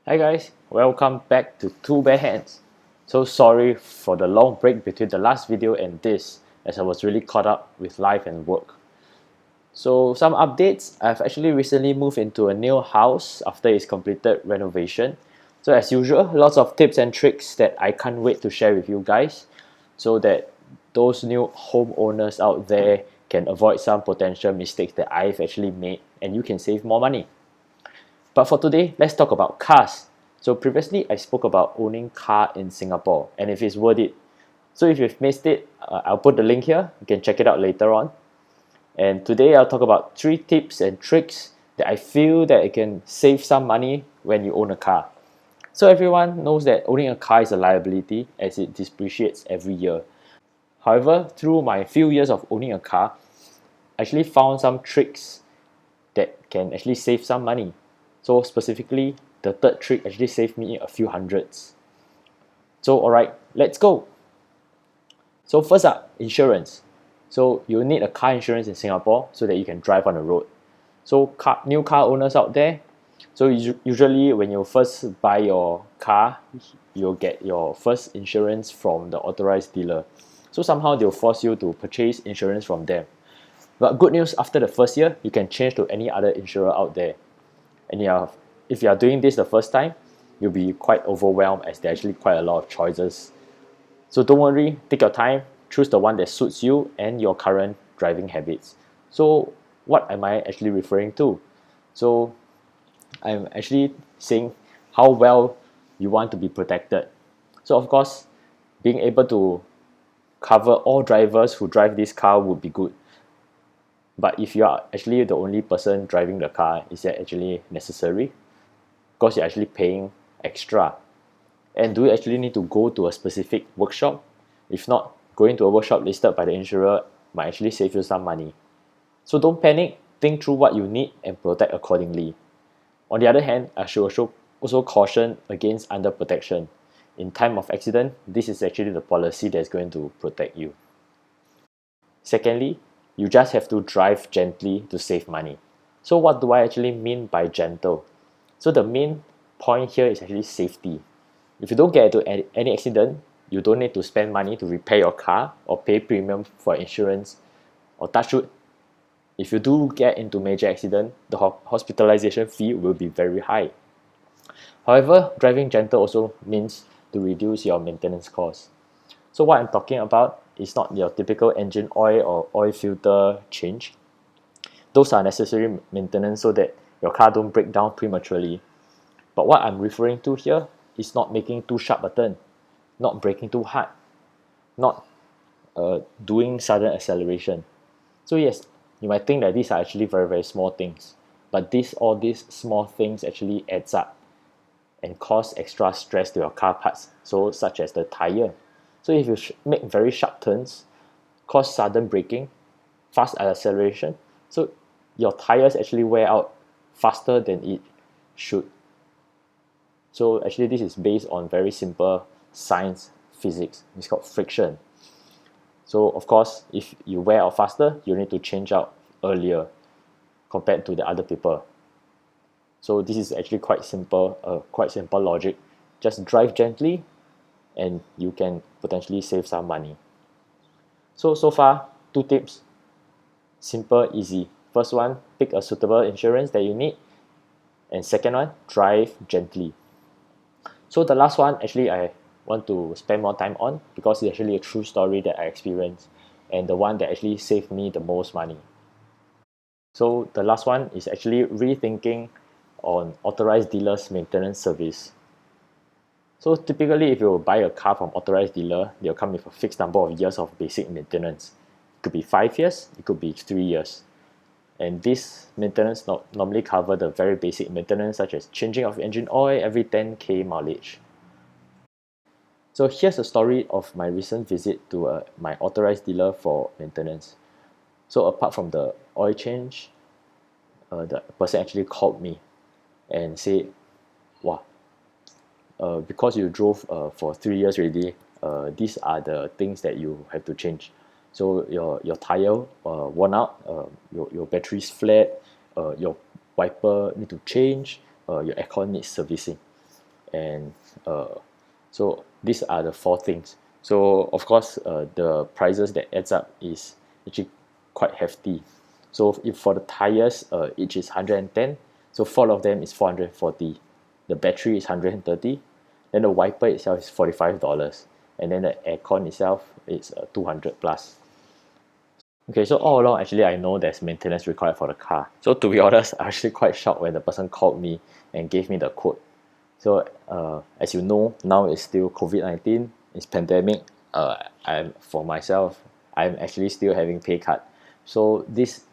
Hi guys, welcome back to Two Bare Hands. So sorry for the long break between the last video and this, as I was really caught up with life and work. So some updates, I've actually recently moved into a new house after its completed renovation. So as usual, lots of tips and tricks that I can't wait to share with you guys so that those new homeowners out there can avoid some potential mistakes that I've actually made and you can save more money. But for today, let's talk about cars. So previously, I spoke about owning car in Singapore and if it's worth it. So if you've missed it, I'll put the link here. You can check it out later on. And today, I'll talk about 3 tips and tricks that I feel that it can save some money when you own a car. So everyone knows that owning a car is a liability as it depreciates every year. However, through my few years of owning a car, I actually found some tricks that can actually save some money. So specifically, the third trick actually saved me a few hundreds. So alright, let's go. So first up, insurance. So you need a car insurance in Singapore so that you can drive on the road. So new car owners out there, so usually when you first buy your car, you'll get your first insurance from the authorized dealer. So somehow they'll force you to purchase insurance from them. But good news, after the first year, you can change to any other insurer out there. And if you are doing this the first time, you'll be quite overwhelmed as there are actually quite a lot of choices. So don't worry, take your time, choose the one that suits you and your current driving habits. So what am I actually referring to? So I'm actually saying how well you want to be protected. So of course, being able to cover all drivers who drive this car would be good. But if you are actually the only person driving the car, is that actually necessary? Because you're actually paying extra. And do you actually need to go to a specific workshop? If not, going to a workshop listed by the insurer might actually save you some money. So don't panic, think through what you need and protect accordingly. On the other hand, I should also caution against underprotection. In time of accident, this is actually the policy that's going to protect you. Secondly, you just have to drive gently to save money. So what do I actually mean by gentle? So the main point here is actually safety. If you don't get into any accident, you don't need to spend money to repair your car or pay premium for insurance, or touch wood. If you do get into major accident, the hospitalization fee will be very high. However, driving gentle also means to reduce your maintenance costs. So what I'm talking about is not your typical engine oil or oil filter change. Those are necessary maintenance so that your car don't break down prematurely. But what I'm referring to here is not making too sharp a turn, not braking too hard, not doing sudden acceleration. So yes, you might think that these are actually very, very small things, but all these small things actually adds up and cause extra stress to your car parts, so such as the tire. So if you make very sharp turns, cause sudden braking, fast acceleration, so your tires actually wear out faster than it should. So actually this is based on very simple science physics. It's called friction. So of course, if you wear out faster, you need to change out earlier compared to the other people. So this is actually quite simple logic. Just drive gently and you can potentially save some money. So far, 2 tips. Simple, easy. First one, pick a suitable insurance that you need. And second one, drive gently. So the last one, actually, I want to spend more time on because it's actually a true story that I experienced and the one that actually saved me the most money. So the last one is actually rethinking on authorized dealers maintenance service. So typically, if you buy a car from authorized dealer, they'll come with a fixed number of years of basic maintenance. It could be 5 years, it could be 3 years. And this maintenance normally cover the very basic maintenance such as changing of engine oil every 10k mileage. So here's a story of my recent visit to my authorized dealer for maintenance. So apart from the oil change, the person actually called me and said, wow, because you drove for 3 years already, these are the things that you have to change. So your tire worn out, your battery's flat, your wiper need to change, your aircon needs servicing. and so these are the four things. So of course the prices that adds up is actually quite hefty. So if for the tires each is 110, so four of them is 440, the battery is 130, then the wiper itself is $45, and then the aircon itself is 200 plus. Okay, so all along, actually, I know there's maintenance required for the car. So to be honest, I'm actually quite shocked when the person called me and gave me the quote. So as you know, now it's still COVID-19, it's pandemic. I'm for myself, I'm actually still having pay cut. So these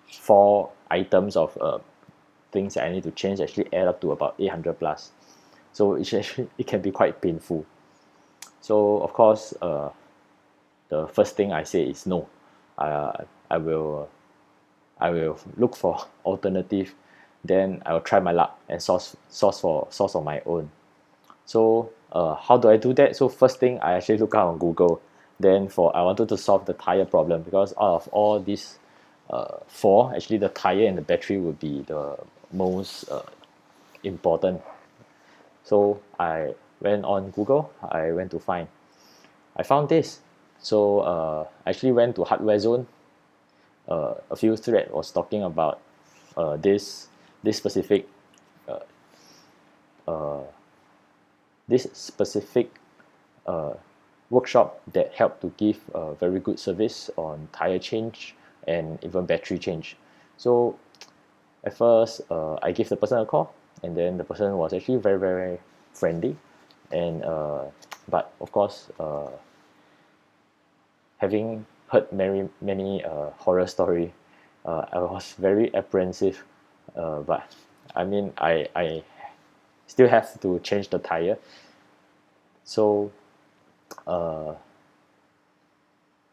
four items of things that I need to change actually add up to about 800 plus. So it can be quite painful. So of course, the first thing I say is no. I will look for alternative. Then I will try my luck and source on my own. So how do I do that? So first thing, I actually look out on Google. Then I wanted to solve the tire problem, because out of all these four, actually the tire and the battery would be the most important. So I went on Google. I found this. So I actually went to Hardware Zone. A few thread was talking about this specific uh, uh, this specific uh, workshop that helped to give a very good service on tire change and even battery change. So at first I gave the person a call, and then the person was actually very very friendly, and but of course having heard many horror story, I was very apprehensive. But I mean, I still have to change the tire. So uh,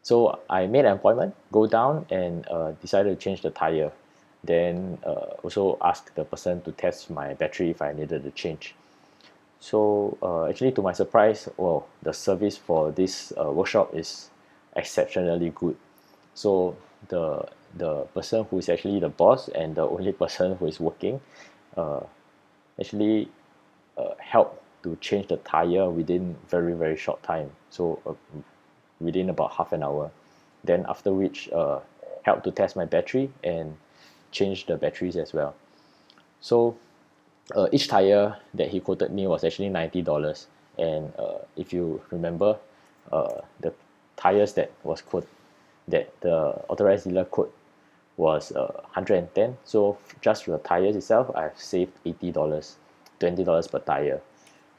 so I made an appointment, go down, and decided to change the tire. Then also asked the person to test my battery if I needed to change. So actually, to my surprise, well, the service for this workshop is exceptionally good. So the person who is actually the boss and the only person who is working uh, actually helped to change the tire within very very short time. So within about half an hour. Then after which helped to test my battery and change the batteries as well. So each tire that he quoted me was actually $90, and if you remember, the tires that the authorized dealer quote was 110. So just for the tires itself, I've saved $80, $20 per tire.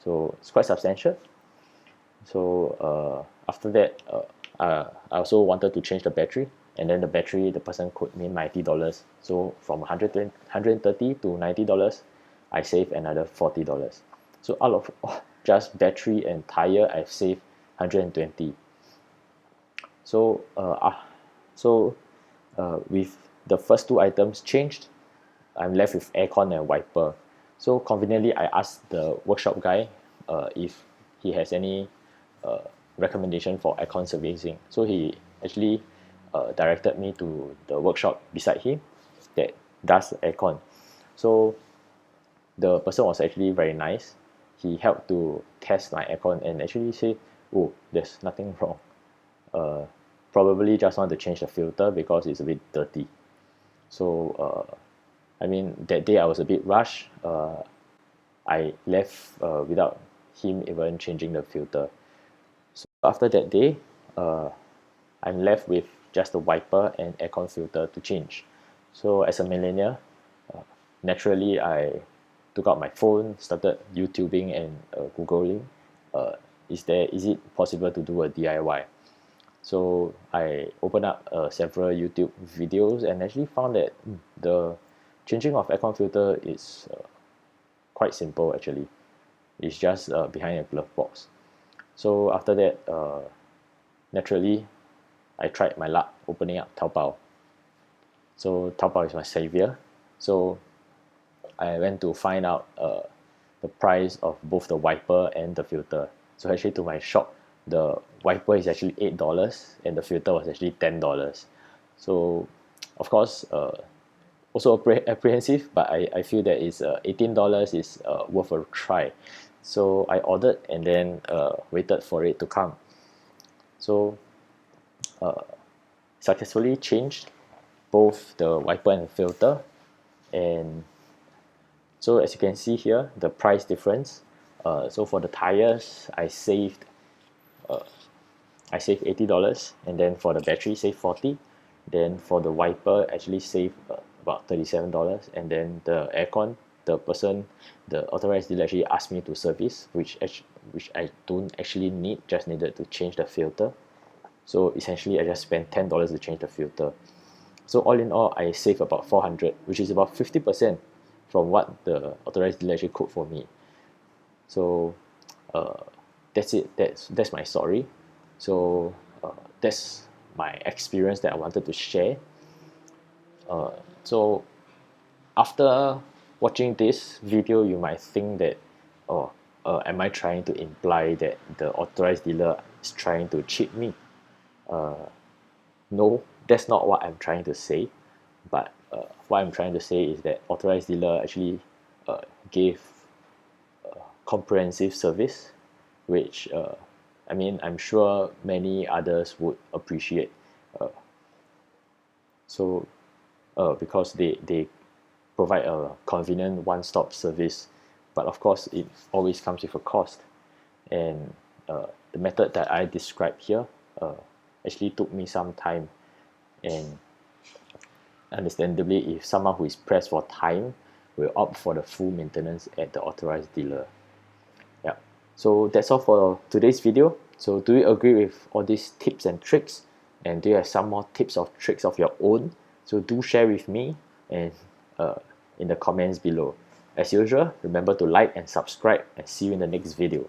So it's quite substantial. So after that, I also wanted to change the battery, and then the battery, the person quote me $90. So from 130 to $90, I save another $40. So out of just battery and tire, I've saved 120. So with the first two items changed, I'm left with aircon and wiper. So conveniently, I asked the workshop guy if he has any uh, recommendation for aircon servicing. So he actually directed me to the workshop beside him that does aircon. So the person was actually very nice. He helped to test my aircon and actually say, "Oh, there's nothing wrong. Uh, Probably just want to change the filter because it's a bit dirty." So I mean, that day I was a bit rushed. I left without him even changing the filter. So after that day, uh, I'm left with just the wiper and aircon filter to change. So as a millennial, uh, naturally I took out my phone, started YouTubing and Googling. Is it possible to do a DIY? So I opened up several YouTube videos and actually found that the changing of aircon filter is quite simple actually. It's just behind a glove box. So after that, naturally, I tried my luck opening up Taobao. So Taobao is my savior. So I went to find out the price of both the wiper and the filter. So actually, to my shock, the wiper is actually $8 and the filter was actually $10. So of course, also apprehensive, but I feel that it's $18 is worth a try. So I ordered and then waited for it to come. So successfully changed both the wiper and filter, and so as you can see here, the price difference. So for the tires, I saved $80, and then for the battery saved 40. Then for the wiper actually saved about $37, and then the aircon, the authorized dealer actually asked me to service, which I don't actually need, just needed to change the filter. So essentially I just spent $10 to change the filter. So all in all, I save about 400, which is about 50% from what the authorized dealer actually quote for me. So that's it. That's my story. So that's my experience that I wanted to share. So after watching this video, you might think that, oh, am I trying to imply that the authorized dealer is trying to cheat me? No, that's not what I'm trying to say. But what I'm trying to say is that authorized dealer actually gave comprehensive service, which I mean, I'm sure many others would appreciate. Uh, so because they provide a convenient one-stop service, but of course it always comes with a cost. And the method that I described here actually took me some time, and understandably, if someone who is pressed for time will opt for the full maintenance at the authorized dealer. Yeah. So that's all for today's video. So do you agree with all these tips and tricks? And do you have some more tips or tricks of your own? So do share with me and in the comments below. As usual, remember to like and subscribe, and see you in the next video.